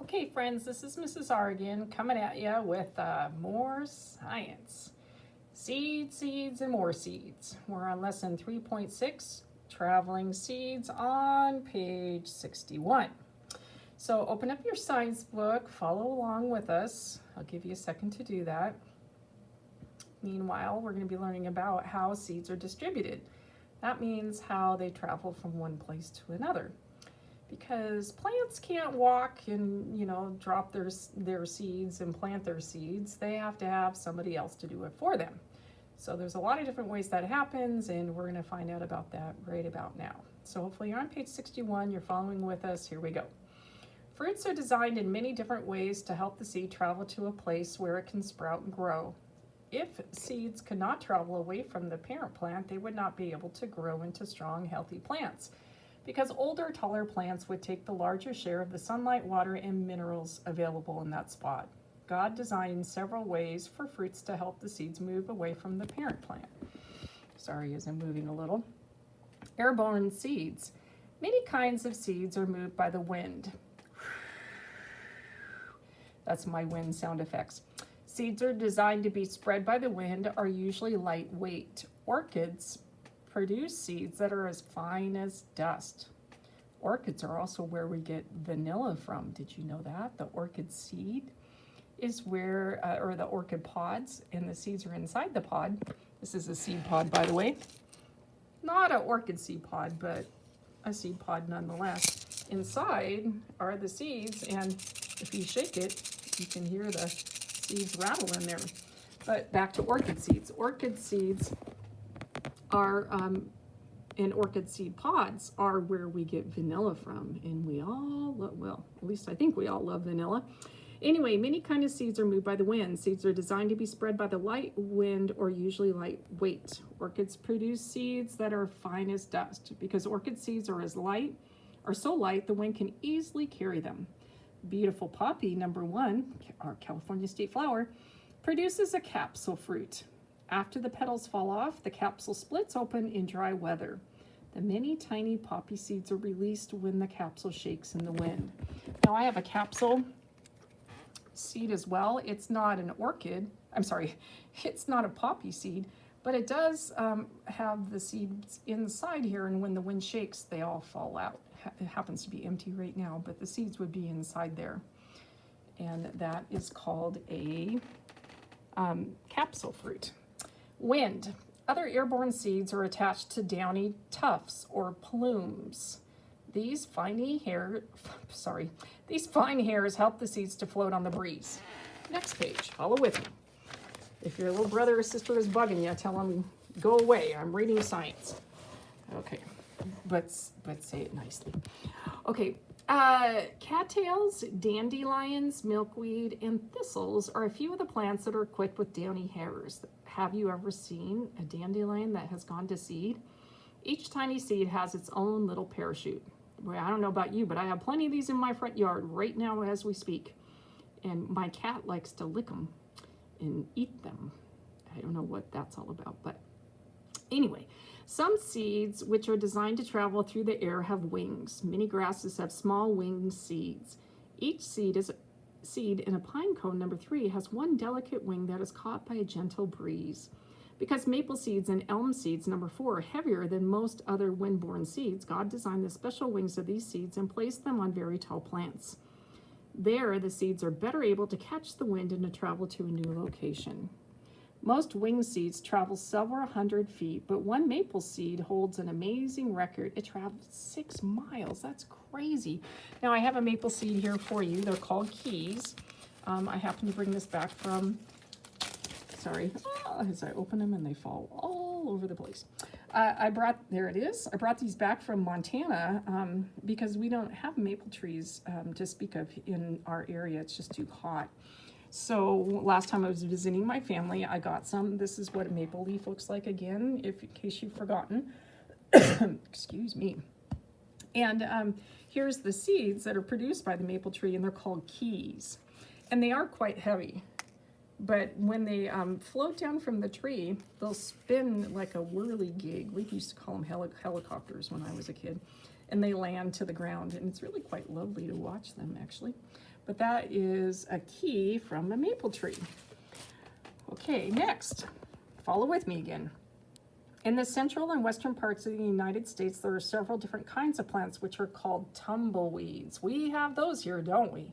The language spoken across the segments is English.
Okay, friends, this is Mrs. Argan coming at you with more science. Seeds, seeds, and more seeds. We're on lesson 3.6, traveling seeds, on page 61. So open up your science book, follow along with us. I'll give you a second to do that. Meanwhile, we're going to be learning about how seeds are distributed. That means how they travel from one place to another. Because plants can't walk and drop their seeds and plant their seeds. They have to have somebody else to do it for them. So there's a lot of different ways that happens, and we're going to find out about that right about now. So hopefully you're on page 61, you're following with us. Here we go. Fruits are designed in many different ways to help the seed travel to a place where it can sprout and grow. If seeds could not travel away from the parent plant, they would not be able to grow into strong, healthy plants, because older, taller plants would take the larger share of the sunlight, water, and minerals available in that spot. God designed several ways for fruits to help the seeds move away from the parent plant. Sorry as I'm moving a little. Airborne seeds. Many kinds of seeds are moved by the wind. That's my wind sound effects. Seeds are designed to be spread by the wind, are usually lightweight. Orchids produce seeds that are as fine as dust. Orchids are also where we get vanilla from. Did you know that? The orchid seed is where, or the orchid pods, and the seeds are inside the pod. This is a seed pod, by the way. Not an orchid seed pod, but a seed pod nonetheless. Inside are the seeds, and if you shake it, you can hear the seeds rattle in there. But back to orchid seeds. Orchid seeds are, and orchid seed pods are where we get vanilla from, and we all love, well, at least I think we all love vanilla. Anyway, many kinds of seeds are moved by the wind. Seeds are designed to be spread by the light wind, or usually lightweight. Orchids produce seeds that are fine as dust. Because orchid seeds are so light, the wind can easily carry them. Beautiful poppy, number 1, our California state flower, produces a capsule fruit. After the petals fall off, the capsule splits open in dry weather. The many tiny poppy seeds are released when the capsule shakes in the wind. Now I have a capsule seed as well. It's not an orchid, it's not a poppy seed, but it does have the seeds inside here, and when the wind shakes, they all fall out. It happens to be empty right now, but the seeds would be inside there. And that is called a capsule fruit. Wind. Other airborne seeds are attached to downy tufts or plumes. These fine hairs help the seeds to float on the breeze. Next page, follow with me. If your little brother or sister is bugging you, tell them, go away, I'm reading science. Okay, but say it nicely. Okay, cattails, dandelions, milkweed, and thistles are a few of the plants that are equipped with downy hairs. Have you ever seen a dandelion that has gone to seed? Each tiny seed has its own little parachute. Well, I don't know about you, but I have plenty of these in my front yard right now as we speak. And my cat likes to lick them and eat them. I don't know what that's all about, but anyway, some seeds which are designed to travel through the air have wings. Many grasses have small winged seeds. Each seed in a pine cone, number 3, has one delicate wing that is caught by a gentle breeze. Because maple seeds and elm seeds, number 4, are heavier than most other wind-borne seeds, God designed the special wings of these seeds and placed them on very tall plants. There, the seeds are better able to catch the wind and to travel to a new location. Most winged seeds travel several hundred feet, but one maple seed holds an amazing record. It travels 6 miles. That's crazy. Now, I have a maple seed here for you. They're called keys. I happen to bring this back from, as I open them and they fall all over the place. There it is. I brought these back from Montana because we don't have maple trees to speak of in our area. It's just too hot. So last time I was visiting my family, I got some. This is what a maple leaf looks like again, in case you've forgotten. Excuse me. And here's the seeds that are produced by the maple tree, and they're called keys. And they are quite heavy. But when they float down from the tree, they'll spin like a whirligig. We used to call them helicopters when I was a kid. and they land to the ground. And it's really quite lovely to watch them, actually. But that is a key from a maple tree. Okay, next, follow with me again. In the central and western parts of the United States, there are several different kinds of plants which are called tumbleweeds. We have those here, don't we?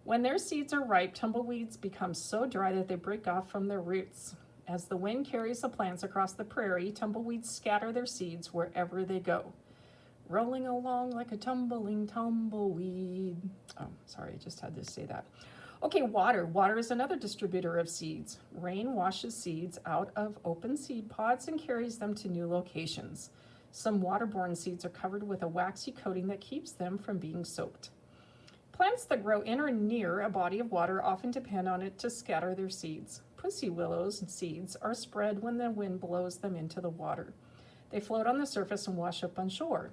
When their seeds are ripe, tumbleweeds become so dry that they break off from their roots. As the wind carries the plants across the prairie, tumbleweeds scatter their seeds wherever they go. Rolling along like a tumbling tumbleweed. Oh, sorry, I just had to say that. Okay, water. Water is another distributor of seeds. Rain washes seeds out of open seed pods and carries them to new locations. Some waterborne seeds are covered with a waxy coating that keeps them from being soaked. Plants that grow in or near a body of water often depend on it to scatter their seeds. Pussy willows seeds are spread when the wind blows them into the water. They float on the surface and wash up on shore.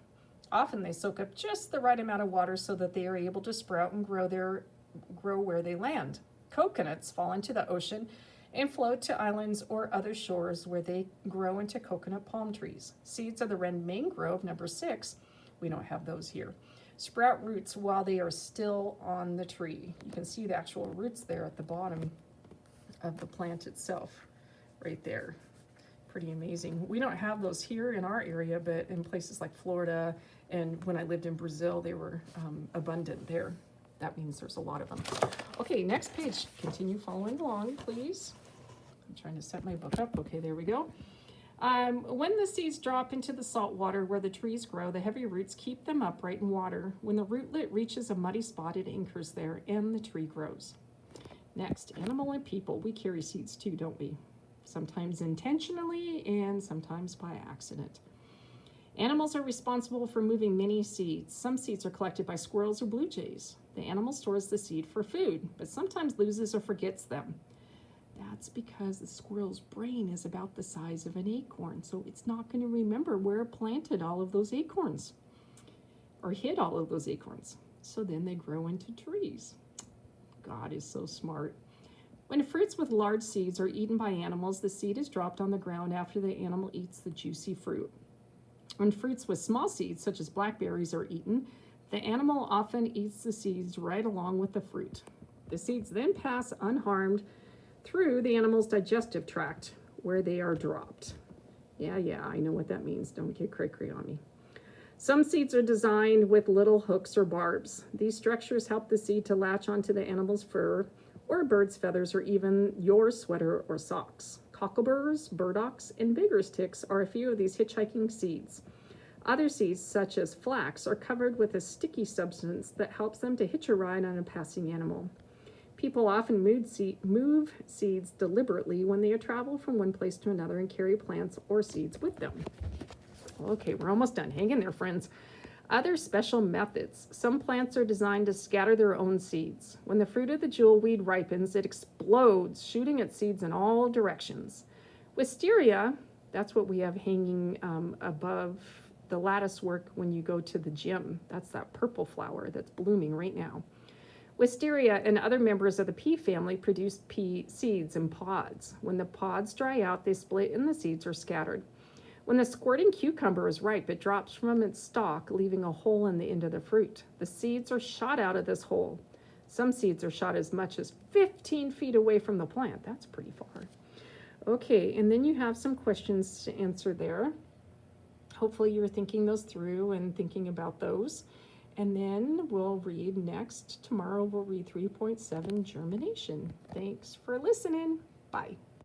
Often they soak up just the right amount of water so that they are able to sprout and grow where they land. Coconuts fall into the ocean and float to islands or other shores where they grow into coconut palm trees. Seeds of the red mangrove, number 6, we don't have those here, sprout roots while they are still on the tree. You can see the actual roots there at the bottom of the plant itself, right there. Pretty amazing. We don't have those here in our area, but in places like Florida and when I lived in Brazil, they were abundant there. That means there's a lot of them. Okay, next page. Continue following along, please. I'm trying to set my book up. Okay, there we go. When the seeds drop into the salt water where the trees grow, the heavy roots keep them upright in water. When the rootlet reaches a muddy spot, it anchors there and the tree grows. Next, animal and people. We carry seeds too, don't we? Sometimes intentionally and sometimes by accident. Animals are responsible for moving many seeds. Some seeds are collected by squirrels or blue jays. The animal stores the seed for food, but sometimes loses or forgets them. That's because the squirrel's brain is about the size of an acorn, so it's not going to remember where it planted all of those acorns or hid all of those acorns. So then they grow into trees. God is so smart. When fruits with large seeds are eaten by animals, the seed is dropped on the ground after the animal eats the juicy fruit. When fruits with small seeds, such as blackberries, are eaten, the animal often eats the seeds right along with the fruit. The seeds then pass unharmed through the animal's digestive tract, where they are dropped. Yeah, I know what that means. Don't get cray-cray on me. Some seeds are designed with little hooks or barbs. These structures help the seed to latch onto the animal's fur, or a bird's feathers, or even your sweater or socks. Cockleburs, burdocks, and beggar's ticks are a few of these hitchhiking seeds. Other seeds, such as flax, are covered with a sticky substance that helps them to hitch a ride on a passing animal. People often move seeds deliberately when they travel from one place to another and carry plants or seeds with them. Okay, we're almost done. Hang in there, friends. Other special methods. Some plants are designed to scatter their own seeds. When the fruit of the jewelweed ripens, it explodes, shooting its seeds in all directions. Wisteria, that's what we have hanging above the lattice work when you go to the gym. That's that purple flower that's blooming right now. Wisteria and other members of the pea family produce pea seeds in pods. When the pods dry out, they split and the seeds are scattered. When the squirting cucumber is ripe, it drops from its stalk, leaving a hole in the end of the fruit. The seeds are shot out of this hole. Some seeds are shot as much as 15 feet away from the plant. That's pretty far. Okay, and then you have some questions to answer there. Hopefully you're thinking those through and thinking about those. And then we'll read next. Tomorrow we'll read 3.7 germination. Thanks for listening. Bye.